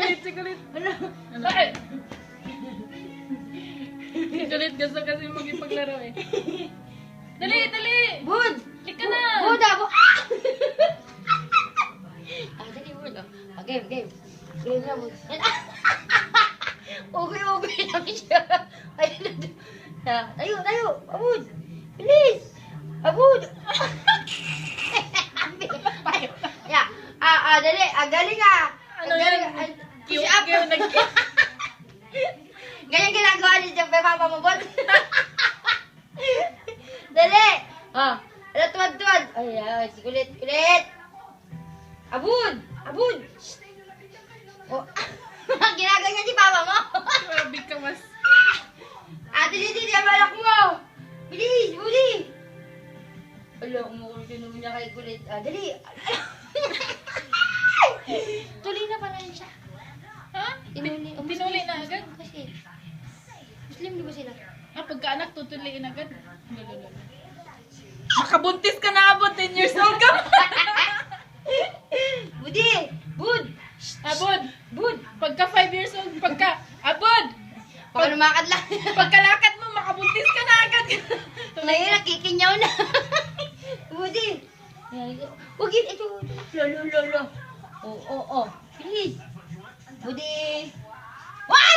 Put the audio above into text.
Kulit. Ano? Ay! Kulit gusto kasi magpaglaro eh. Dali! Bud! Lika na! Bud, abo! Dali, Bud. Game. Game na, Bud. Ugoy lang siya. Ay, tayo. Abud! Bilis! Abud! Yeah. Dali. Galing ah. Ano yan? Push up. Ganyan ginagawa ni Jeff, papa mo, Bud. Dali! Tuwad. Ay, kulit. Abud! Oh, ginagawa si papa mo. Grabe ka mas. Dili, ang balak mo. Bilis, Budi. Ala, umukulit naman niya kay kulit. Dali. Tuloy na pala siya. Ha? Tinuli na agad? Kasi, Muslim di ba sila? Pagkaanak, tutuliin agad. Makabuntis ka na abot, 10 years old ka. Bud! Abod! Pagka 5 years old, abod! Baka lumakad lang. Pagkalakad mo, makabuntis ka na agad. Ngayon, nakikinyaw na. Budi! Huwag yun, ito. Lo. Oo. Bilis. Budi! Why?